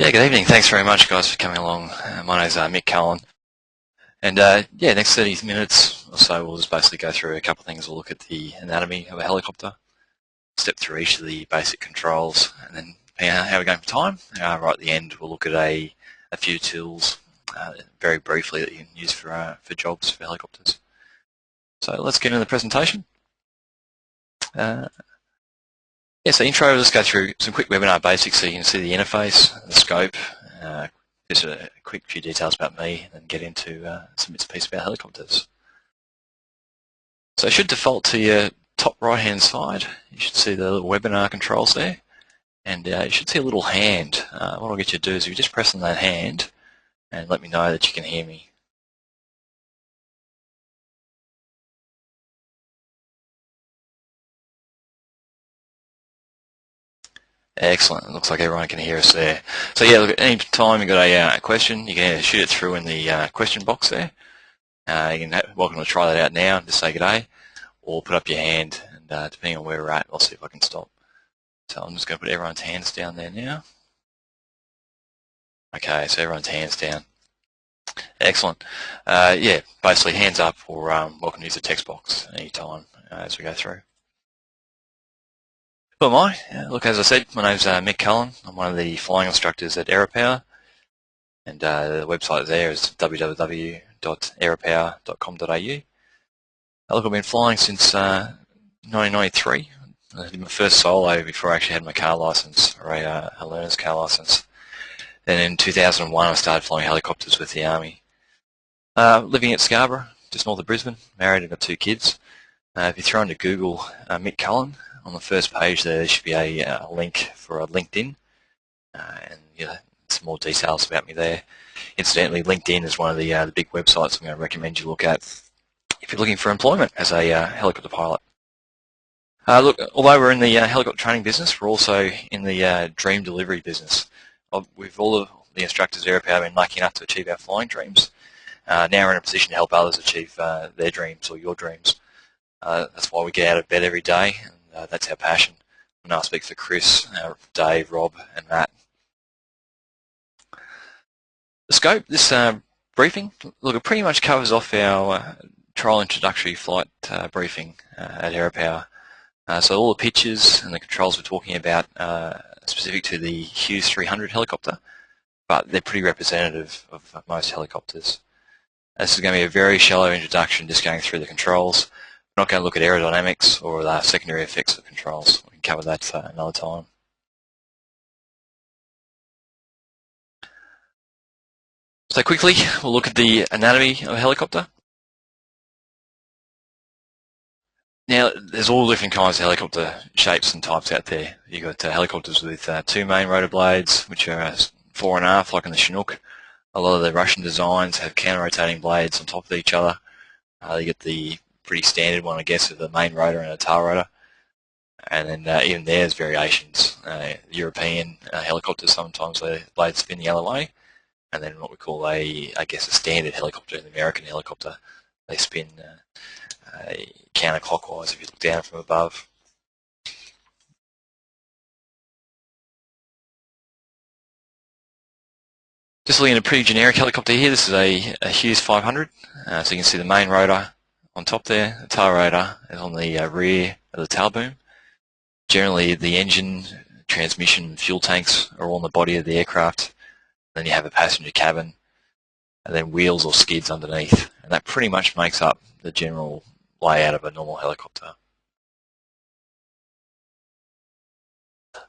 Yeah, good evening. Thanks very much, guys, for coming along. My name's Mick Cullen. And yeah, next 30 minutes or so, we'll just basically go through a couple of things. We'll look at the anatomy of a helicopter, step through each of the basic controls, and then how we're going for time. Right at the end, we'll look at a few tools very briefly that you can use for jobs for helicopters. So let's get into the presentation. Yeah, so intro, we'll just go through some quick webinar basics so you can see the interface, the scope, just a quick few details about me, and get into some bits and pieces about helicopters. So it should default to your top right-hand side. You should see the little webinar controls there, and you should see a little hand. What I'll get you to do is you just press on that hand and let me know that you can hear me. Excellent. It looks like everyone can hear us there. So yeah, look, at any time you've got a question, you can shoot it through in the question box there. Welcome to try that out now and just say g'day, or put up your hand, and depending on where we're at, I'll see if I can stop. So I'm just going to put everyone's hands down there now. Okay, so everyone's hands down. Excellent. Yeah, basically hands up, or welcome to use the text box any time as we go through. Who am I? Look, as I said, my name's Mick Cullen. I'm one of the flying instructors at Aeropower, and the website there is www.aeropower.com.au. Look, I've been flying since 1993. I did my first solo before I actually had my car license, or a learner's car license. Then in 2001 I started flying helicopters with the Army. Living at Scarborough, just north of Brisbane, married and got 2 kids. If you throw into Google Mick Cullen, on the first page there should be a link for a LinkedIn, and some more details about me there. Incidentally, LinkedIn is one of the big websites I'm going to recommend you look at if you're looking for employment as a helicopter pilot. Look, although we're in the helicopter training business, we're also in the dream delivery business. With all of the instructors at Aeropower have been lucky enough to achieve our flying dreams. Now we're in a position to help others achieve their dreams or your dreams. That's why we get out of bed every day, and that's our passion. And I speak for Chris, Dave, Rob, and Matt. The scope, this briefing, look, it pretty much covers off our trial introductory flight briefing at Aeropower. So all the pictures and the controls we're talking about are specific to the Hughes 300 helicopter, but they're pretty representative of most helicopters. This is going to be a very shallow introduction, just going through the controls. We're not going to look at aerodynamics or the secondary effects of controls. We can cover that another time. So quickly, we'll look at the anatomy of a helicopter. Now, there's all different kinds of helicopter shapes and types out there. You've got helicopters with 2 main rotor blades, which are fore and aft, like in the Chinook. A lot of the Russian designs have counter-rotating blades on top of each other. You get the pretty standard one, I guess, of the main rotor and a tail rotor. And then even there's variations. European helicopters, sometimes the blades spin the other way. And then what we call I guess, a standard helicopter, an American helicopter, they spin counterclockwise if you look down from above. Just looking at a pretty generic helicopter here, this is a Hughes 500. So you can see the main rotor on top there, the tail rotor is on the rear of the tail boom. Generally the engine, transmission, fuel tanks are all on the body of the aircraft. Then you have a passenger cabin, and then wheels or skids underneath. And that pretty much makes up the general layout of a normal helicopter.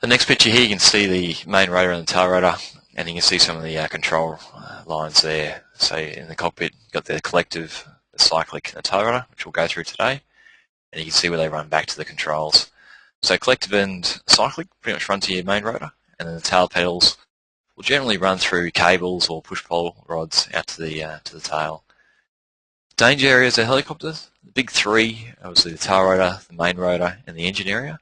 The next picture here, you can see the main rotor and the tail rotor, and you can see some of the control lines there. So in the cockpit, you've got the collective, the cyclic, and the tail rotor, which we'll go through today. And you can see where they run back to the controls. So collective and cyclic pretty much run to your main rotor, and then the tail pedals will generally run through cables or push-pull rods out to the tail. Danger areas of helicopters, the big 3, obviously the tail rotor, the main rotor, and the engine area.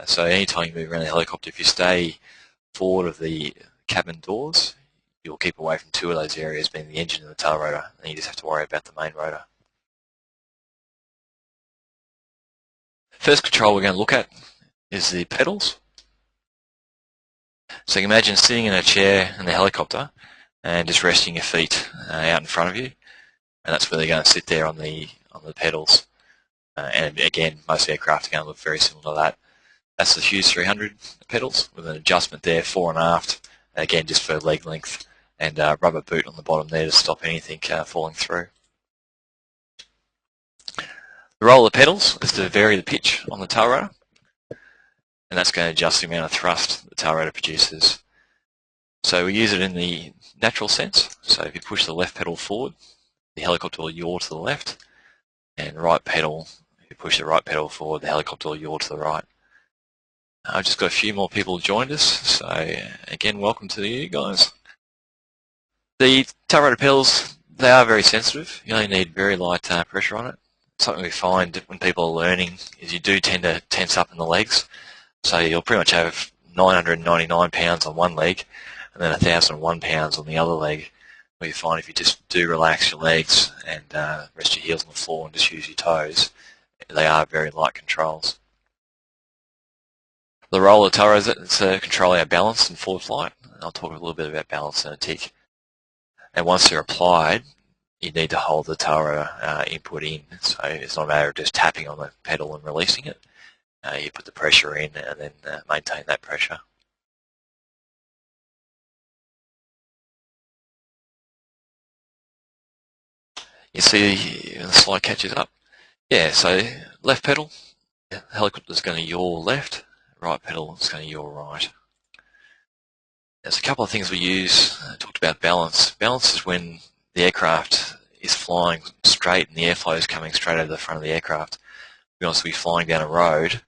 So anytime you move around the helicopter, if you stay forward of the cabin doors, you'll keep away from 2 of those areas, being the engine and the tail rotor, and you just have to worry about the main rotor. First control we're going to look at is the pedals. So you can imagine sitting in a chair in the helicopter and just resting your feet out in front of you, and that's where they're going to sit there on the pedals. And again, most aircraft are going to look very similar to that. That's the Hughes 300 pedals with an adjustment there, fore and aft, again just for leg length, and rubber boot on the bottom there to stop anything falling through. The role of the pedals is to vary the pitch on the tail rotor, and that's going to adjust the amount of thrust the tail rotor produces. So we use it in the natural sense. So if you push the left pedal forward, the helicopter will yaw to the left, and right pedal, if you push the right pedal forward, the helicopter will yaw to the right. I've just got a few more people joined us, so again, welcome to you guys. The tail rotor pedals, they are very sensitive. You only need very light pressure on it. Something we find when people are learning is you do tend to tense up in the legs. So you'll pretty much have 999 pounds on one leg and then 1,001 pounds on the other leg, where you find if you just do relax your legs and rest your heels on the floor and just use your toes, they are very light controls. The role of the tail rotor is to control our balance in forward flight. I'll talk a little bit about balance in a tick. And once they're applied, you need to hold the tail rotor input in. So it's not a matter of just tapping on the pedal and releasing it. You put the pressure in and then maintain that pressure. You see the slide catches up. Yeah, so left pedal, the helicopter's going to yaw left, right pedal is going to yaw right. There's a couple of things we use. I talked about balance. Balance is when the aircraft is flying straight and the airflow is coming straight over the front of the aircraft. We also be flying down a road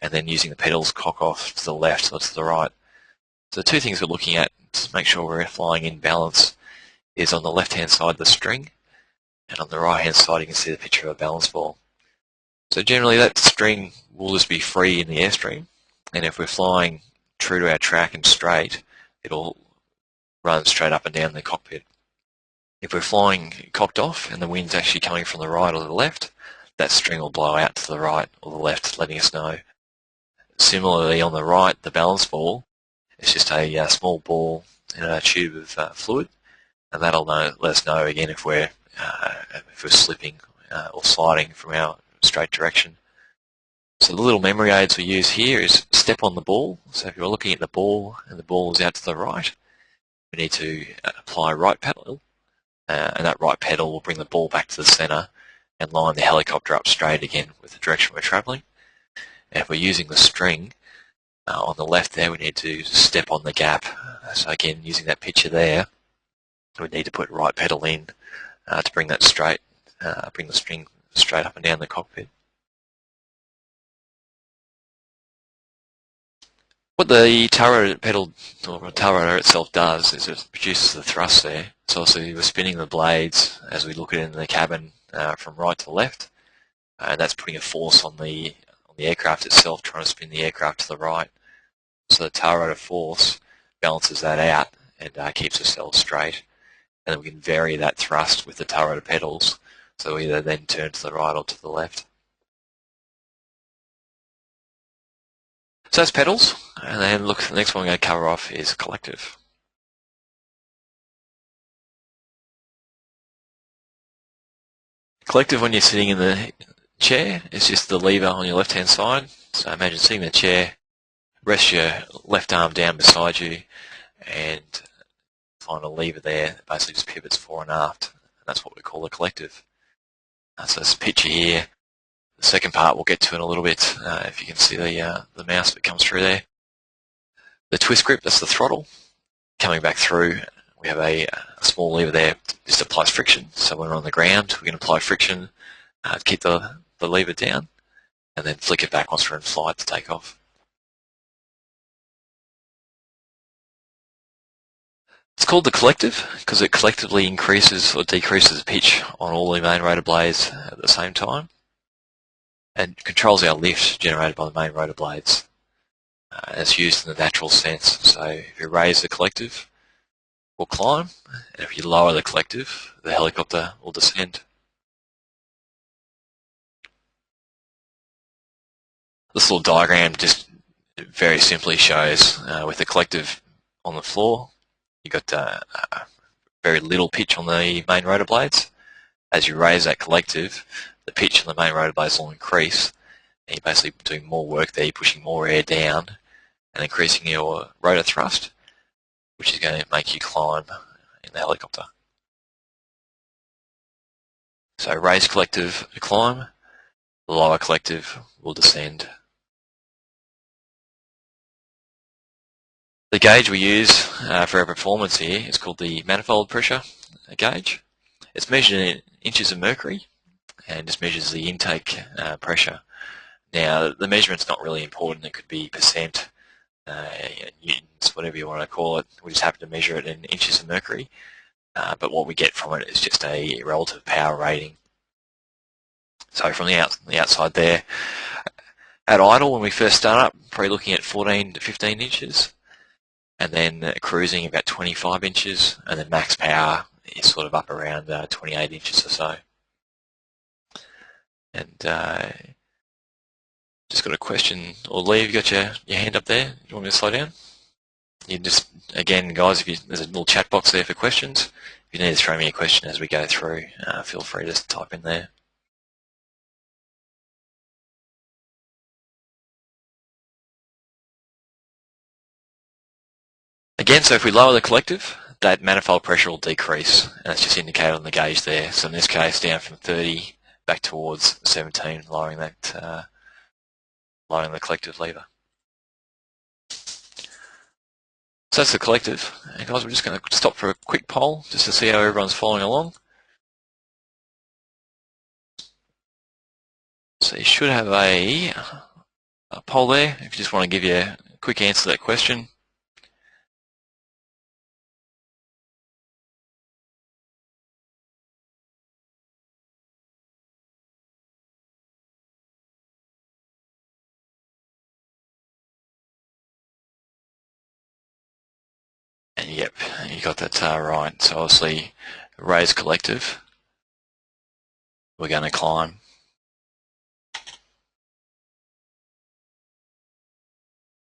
and then using the pedals cock off to the left or to the right. So the two things we're looking at to make sure we're flying in balance is on the left-hand side the string, and on the right-hand side you can see the picture of a balance ball. So generally that string will just be free in the airstream, and if we're flying true to our track and straight, it'll run straight up and down the cockpit. If we're flying cocked off and the wind's actually coming from the right or the left, that string will blow out to the right or the left, letting us know. Similarly, on the right, the balance ball, it's just a small ball in a tube of fluid, and that'll let us know again if we're slipping or sliding from our straight direction. So the little memory aids we use here is step on the ball. So if you're looking at the ball and the ball is out to the right, we need to apply right pedal, and that right pedal will bring the ball back to the centre and line the helicopter up straight again with the direction we're travelling. And if we're using the string on the left there, we need to step on the gap. So again, using that picture there, we need to put right pedal in to bring that straight, bring the string straight up and down the cockpit. What the tail rotor pedal or tail rotor itself does is it produces the thrust there. So obviously we're spinning the blades as we look at it in the cabin from right to left, and that's putting a force on the aircraft itself, trying to spin the aircraft to the right. So the tail rotor force balances that out and keeps the sail straight. And then we can vary that thrust with the tail rotor pedals, so we either then turn to the right or to the left. So that's pedals, and then look, the next one we're going to cover off is collective. Collective, when you're sitting in the chair, is just the lever on your left-hand side. So imagine sitting in the chair, rest your left arm down beside you, and find a lever there that basically just pivots fore and aft. And that's what we call a collective. So this picture here, the second part we'll get to in a little bit, if you can see the mouse that comes through there. The twist grip, that's the throttle. Coming back through, we have a small lever there, just applies friction. So when we're on the ground, we can apply friction to keep the lever down, and then flick it back once we're in flight to take off. It's called the collective because it collectively increases or decreases the pitch on all the main rotor blades at the same time, and controls our lift generated by the main rotor blades. It's used in the natural sense. So if you raise the collective, we'll climb, and if you lower the collective, the helicopter will descend. This little diagram just very simply shows with the collective on the floor. You've got very little pitch on the main rotor blades. As you raise that collective, the pitch on the main rotor blades will increase, and you're basically doing more work there. You're pushing more air down and increasing your rotor thrust, which is going to make you climb in the helicopter. So raise collective to climb, lower collective will descend. The gauge we use for our performance here is called the manifold pressure gauge. It's measured in inches of mercury and just measures the intake pressure. Now, the measurement's not really important. It could be percent, newtons, whatever you want to call it. We just happen to measure it in inches of mercury. But what we get from it is just a relative power rating. So from the outside there, at idle, when we first start up, probably looking at 14 to 15 inches, and then cruising about 25 inches, and then max power is sort of up around 28 inches or so. And just got a question, or Lee, you got your hand up there? You want me to slow down? You just, again, guys, there's a little chat box there for questions. If you need to throw me a question as we go through, feel free to type in there. Again, so if we lower the collective, that manifold pressure will decrease, and that's just indicated on the gauge there. So in this case, down from 30 back towards 17, lowering that, lowering the collective lever. So that's the collective. And guys, we're just going to stop for a quick poll just to see how everyone's following along. So you should have a poll there if you just want to give you a quick answer to that question. And yep, you got that right. So obviously, raise collective, we're going to climb.